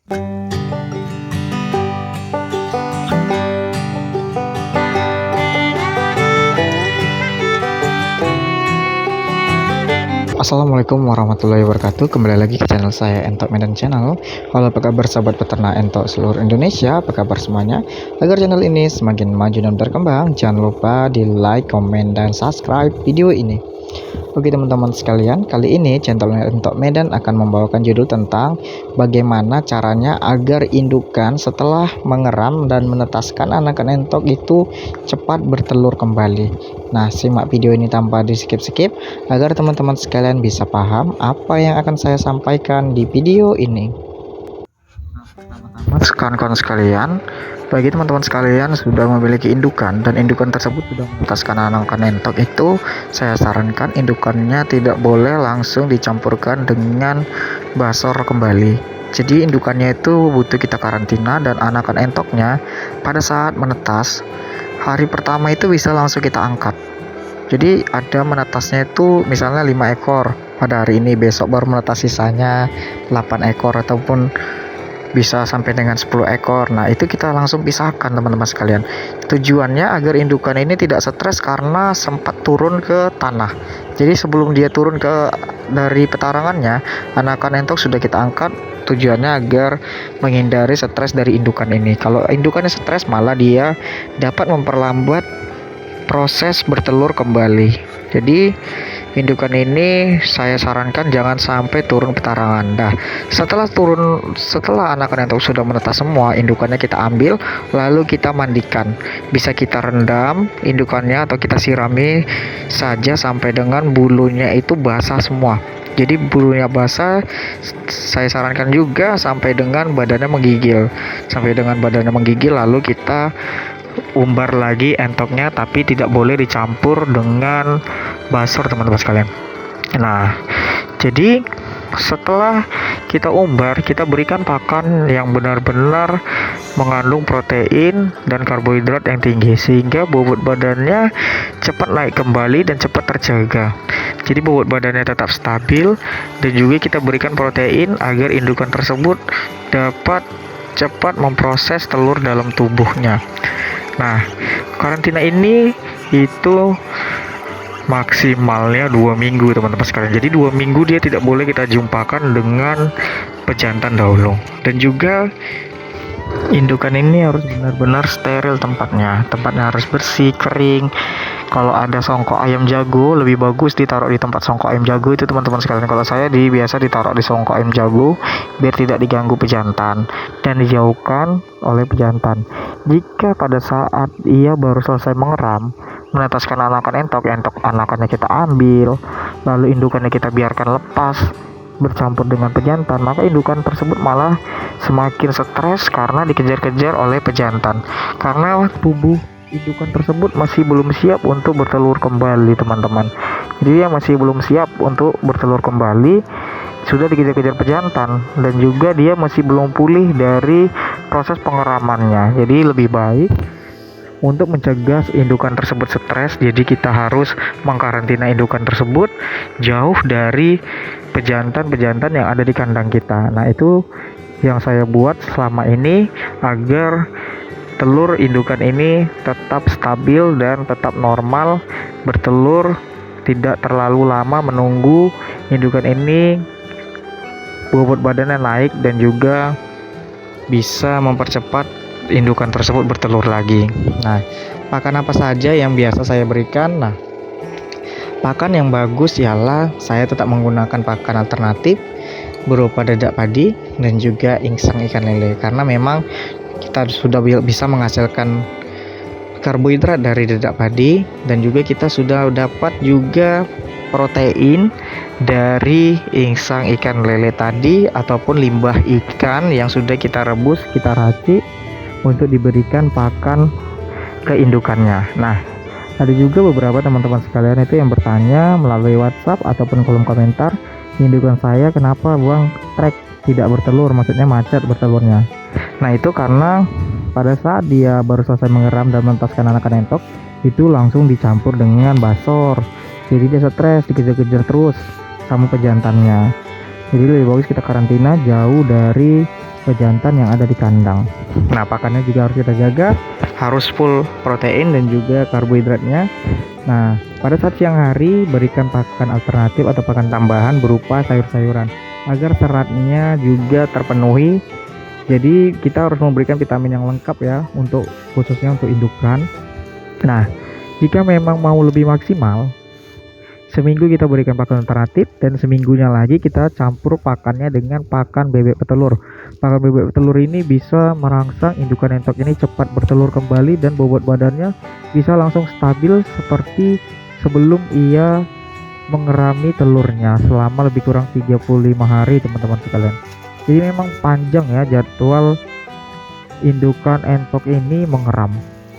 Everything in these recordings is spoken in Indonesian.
Assalamualaikum warahmatullahi wabarakatuh. Kembali lagi ke channel saya, Entok Medan Channel. Halo, apa kabar sahabat peternak entok seluruh Indonesia? Apa kabar semuanya? Agar channel ini semakin maju dan berkembang, jangan lupa di like, komen, dan subscribe video ini. Oke teman-teman sekalian, kali ini channel Entok Medan akan membawakan judul tentang bagaimana caranya agar indukan setelah mengeram dan menetaskan anakan entok itu cepat bertelur kembali. Nah, simak video ini tanpa di skip-skip agar teman-teman sekalian bisa paham apa yang akan saya sampaikan di video ini. Kawan-kawan sekalian, bagi teman-teman sekalian sudah memiliki indukan dan indukan tersebut sudah menetaskan anakan entok itu, saya sarankan indukannya tidak boleh langsung dicampurkan dengan basor kembali. Jadi indukannya itu butuh kita karantina, dan anakan entoknya pada saat menetas hari pertama itu bisa langsung kita angkat. Jadi ada menetasnya itu misalnya 5 ekor pada hari ini, besok baru menetas sisanya 8 ekor ataupun bisa sampai dengan 10 ekor. Nah, itu kita langsung pisahkan teman-teman sekalian. Tujuannya agar indukan ini tidak stres karena sempat turun ke tanah. Jadi sebelum dia turun dari petarangannya, anakan entok sudah kita angkat. Tujuannya agar menghindari stres dari indukan ini. Kalau indukannya stres, malah dia dapat memperlambat proses bertelur kembali. Jadi indukan ini saya sarankan jangan sampai turun petarangan. Nah, setelah anakan entok sudah menetas semua, indukannya kita ambil lalu kita mandikan. Bisa kita rendam indukannya atau kita sirami saja sampai dengan bulunya itu basah semua. Jadi bulunya basah, saya sarankan juga sampai dengan badannya menggigil. Lalu kita umbar lagi entoknya, tapi tidak boleh dicampur dengan basor teman-teman sekalian. Nah, jadi setelah kita umbar, kita berikan pakan yang benar-benar mengandung protein dan karbohidrat yang tinggi sehingga bobot badannya cepat naik kembali dan cepat terjaga. Jadi bobot badannya tetap stabil, dan juga kita berikan protein agar indukan tersebut dapat cepat memproses telur dalam tubuhnya. Nah, karantina ini itu maksimalnya 2 minggu teman-teman sekalian. Jadi 2 minggu dia tidak boleh kita jumpakan dengan pejantan dahulu. Dan juga indukan ini harus benar-benar steril tempatnya harus bersih, kering. Kalau ada songkok ayam jago, lebih bagus ditaruh di tempat songkok ayam jago itu teman-teman sekalian. Kalau saya biasa ditaruh di songkok ayam jago biar tidak diganggu pejantan dan dijauhkan oleh pejantan. Jika pada saat ia baru selesai mengeram, menetaskan anakan entok anakannya kita ambil, lalu indukannya kita biarkan lepas bercampur dengan pejantan, maka indukan tersebut malah semakin stres karena dikejar-kejar oleh pejantan, karena tubuh indukan tersebut masih belum siap untuk bertelur kembali teman-teman. Jadi dia masih belum siap untuk bertelur kembali, sudah dikejar-kejar pejantan, dan juga dia masih belum pulih dari proses pengeramannya. Jadi lebih baik untuk mencegah indukan tersebut stres, jadi kita harus mengkarantina indukan tersebut jauh dari pejantan-pejantan yang ada di kandang kita. Nah, itu yang saya buat selama ini agar telur indukan ini tetap stabil dan tetap normal bertelur, tidak terlalu lama menunggu indukan ini bobot badannya naik, dan juga bisa mempercepat indukan tersebut bertelur lagi. Nah, pakan apa saja yang biasa saya berikan? Nah, pakan yang bagus ialah saya tetap menggunakan pakan alternatif berupa dedak padi dan juga insang ikan lele, karena memang kita sudah bisa menghasilkan karbohidrat dari dedak padi, dan juga kita sudah dapat juga protein dari insang ikan lele tadi ataupun limbah ikan yang sudah kita rebus, kita racik untuk diberikan pakan ke indukannya. Nah, ada juga beberapa teman-teman sekalian itu yang bertanya melalui WhatsApp ataupun kolom komentar, indukan saya kenapa buang trek tidak bertelur, maksudnya macet bertelurnya. Nah, itu karena pada saat dia baru selesai mengeram dan menetaskan anakan entok, itu langsung dicampur dengan basor. Jadi dia stres, dikejar-kejar terus sama pejantannya. Jadi lebih bagus kita karantina jauh dari pejantan yang ada di kandang. Nah, pakannya juga harus kita jaga, harus full protein dan juga karbohidratnya. Nah, pada saat siang hari berikan pakan alternatif atau pakan tambahan berupa sayur-sayuran agar seratnya juga terpenuhi. Jadi kita harus memberikan vitamin yang lengkap ya, untuk khususnya untuk indukan. Nah, jika memang mau lebih maksimal, seminggu kita berikan pakan alternatif dan seminggunya lagi kita campur pakannya dengan pakan bebek petelur. Pakan bebek petelur ini bisa merangsang indukan entok ini cepat bertelur kembali dan bobot badannya bisa langsung stabil seperti sebelum ia mengerami telurnya selama lebih kurang 35 hari, teman-teman sekalian. Jadi memang panjang ya jadwal indukan entok ini mengeram.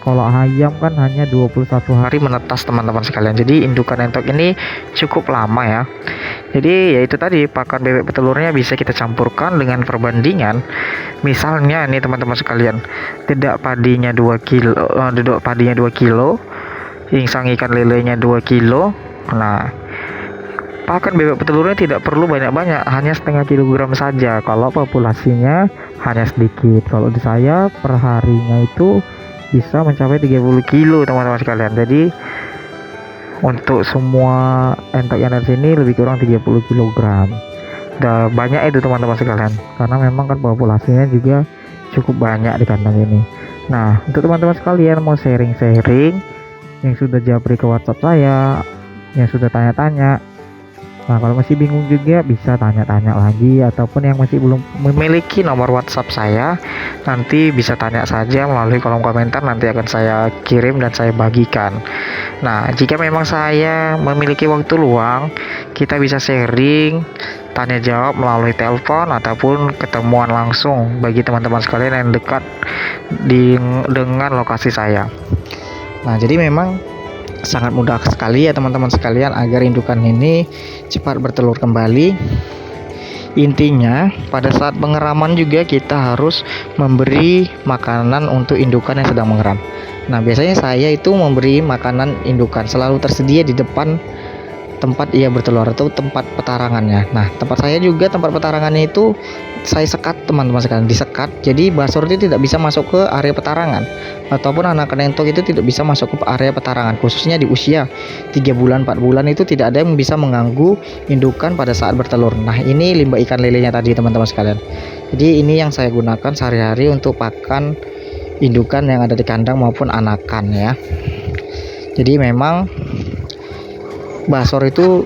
Kalau ayam kan hanya 21 hari menetas, teman-teman sekalian. Jadi indukan entok ini cukup lama ya. Jadi ya itu tadi, pakan bebek petelurnya bisa kita campurkan dengan perbandingan. Misalnya nih teman-teman sekalian, dedak padinya 2 kilo, dedak padinya 2 kilo, insang ikan lelenya 2 kilo. Nah, pakan bebek petelurnya tidak perlu banyak-banyak, hanya setengah kilogram saja kalau populasinya hanya sedikit. Kalau di saya per harinya itu bisa mencapai 30 kilo, teman-teman sekalian. Jadi untuk semua entok yang dari sini lebih kurang 30 kilogram. Udah banyak itu, teman-teman sekalian, karena memang kan populasinya juga cukup banyak di kandang ini. Nah, untuk teman-teman sekalian mau sharing-sharing yang sudah japri ke WhatsApp saya, yang sudah tanya-tanya, nah kalau masih bingung juga bisa tanya-tanya lagi, ataupun yang masih belum memiliki nomor WhatsApp saya, nanti bisa tanya saja melalui kolom komentar, nanti akan saya kirim dan saya bagikan. Nah, jika memang saya memiliki waktu luang, kita bisa sharing, tanya jawab melalui telepon ataupun ketemuan langsung bagi teman-teman sekalian yang dekat dengan lokasi saya. Nah, jadi memang sangat mudah sekali ya teman-teman sekalian agar indukan ini cepat bertelur kembali. Intinya pada saat pengeraman juga kita harus memberi makanan untuk indukan yang sedang mengeram. Nah, biasanya saya itu memberi makanan indukan selalu tersedia di depan tempat ia bertelur atau tempat petarangannya. Nah, tempat saya juga tempat petarangannya itu saya sekat, teman-teman sekalian, disekat. Jadi basur itu tidak bisa masuk ke area petarangan, ataupun anak-anak entok itu tidak bisa masuk ke area petarangan, khususnya di usia 3 bulan 4 bulan itu tidak ada yang bisa mengganggu indukan pada saat bertelur. Nah, ini limbah ikan lelenya tadi, teman-teman sekalian. Jadi ini yang saya gunakan sehari-hari untuk pakan indukan yang ada di kandang maupun anakan ya. Jadi memang basor itu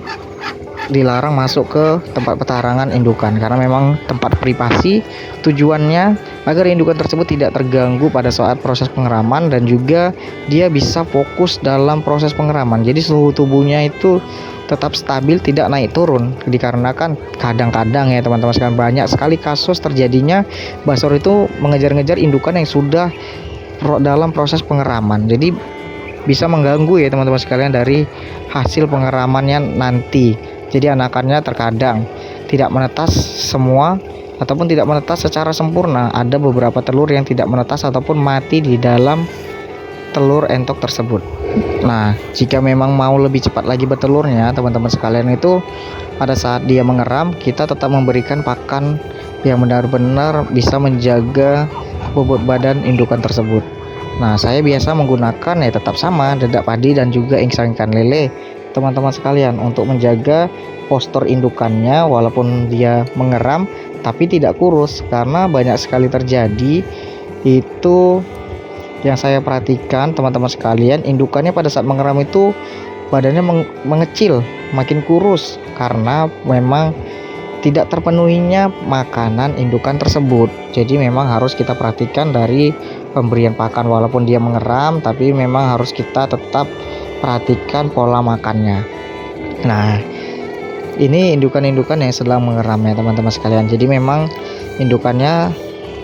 dilarang masuk ke tempat petarangan indukan karena memang tempat privasi. Tujuannya agar indukan tersebut tidak terganggu pada saat proses pengeraman dan juga dia bisa fokus dalam proses pengeraman. Jadi suhu tubuhnya itu tetap stabil, tidak naik turun. Dikarenakan kadang-kadang ya teman-teman sekalian, banyak sekali kasus terjadinya basor itu mengejar-ngejar indukan yang sudah dalam proses pengeraman. Jadi bisa mengganggu ya teman-teman sekalian dari hasil pengeramannya nanti. Jadi anakannya terkadang tidak menetas semua ataupun tidak menetas secara sempurna. Ada beberapa telur yang tidak menetas ataupun mati di dalam telur entok tersebut. Nah, jika memang mau lebih cepat lagi bertelurnya teman-teman sekalian, itu pada saat dia mengeram kita tetap memberikan pakan yang benar-benar bisa menjaga bobot badan indukan tersebut. Nah, saya biasa menggunakan ya tetap sama dedak padi dan juga insang ikan lele, teman-teman sekalian, untuk menjaga postur indukannya walaupun dia mengeram tapi tidak kurus. Karena banyak sekali terjadi itu yang saya perhatikan teman-teman sekalian, indukannya pada saat mengeram itu badannya mengecil, makin kurus karena memang tidak terpenuhinya makanan indukan tersebut. Jadi memang harus kita perhatikan dari pemberian pakan, walaupun dia mengeram tapi memang harus kita tetap perhatikan pola makannya. Nah, ini indukan-indukan yang sedang mengeram ya teman-teman sekalian. Jadi memang indukannya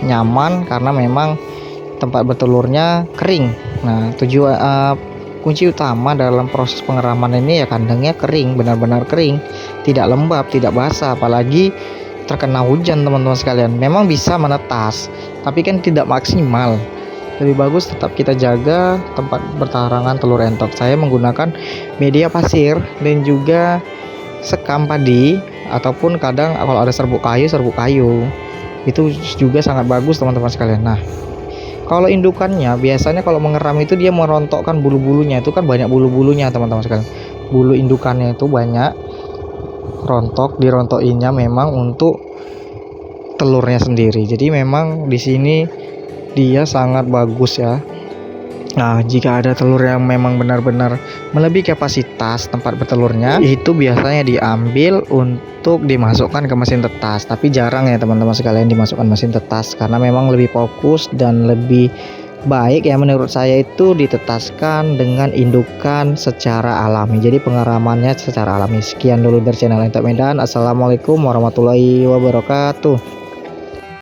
nyaman karena memang tempat bertelurnya kering. Nah, tujuan kunci utama dalam proses pengeraman ini ya kandangnya kering, benar-benar kering, tidak lembab, tidak basah, apalagi terkena hujan teman-teman sekalian. Memang bisa menetas tapi kan tidak maksimal. Lebih bagus tetap kita jaga tempat bertarangan telur entok. Saya menggunakan media pasir dan juga sekam padi, ataupun kadang kalau ada serbuk kayu. Itu juga sangat bagus teman-teman sekalian. Nah, kalau indukannya biasanya kalau mengeram itu dia merontokkan bulu-bulunya, itu kan banyak bulu-bulunya teman-teman sekalian. Bulu indukannya itu banyak rontok, dirontokinnya memang untuk telurnya sendiri. Jadi memang di sini dia sangat bagus ya. Nah, jika ada telur yang memang benar-benar melebihi kapasitas tempat bertelurnya, itu biasanya diambil untuk dimasukkan ke mesin tetas. Tapi jarang ya teman-teman sekalian dimasukkan mesin tetas, karena memang lebih fokus dan lebih baik ya menurut saya itu ditetaskan dengan indukan secara alami. Jadi pengeramannya secara alami. Sekian dulu dari channel Entok Medan. Assalamualaikum warahmatullahi wabarakatuh.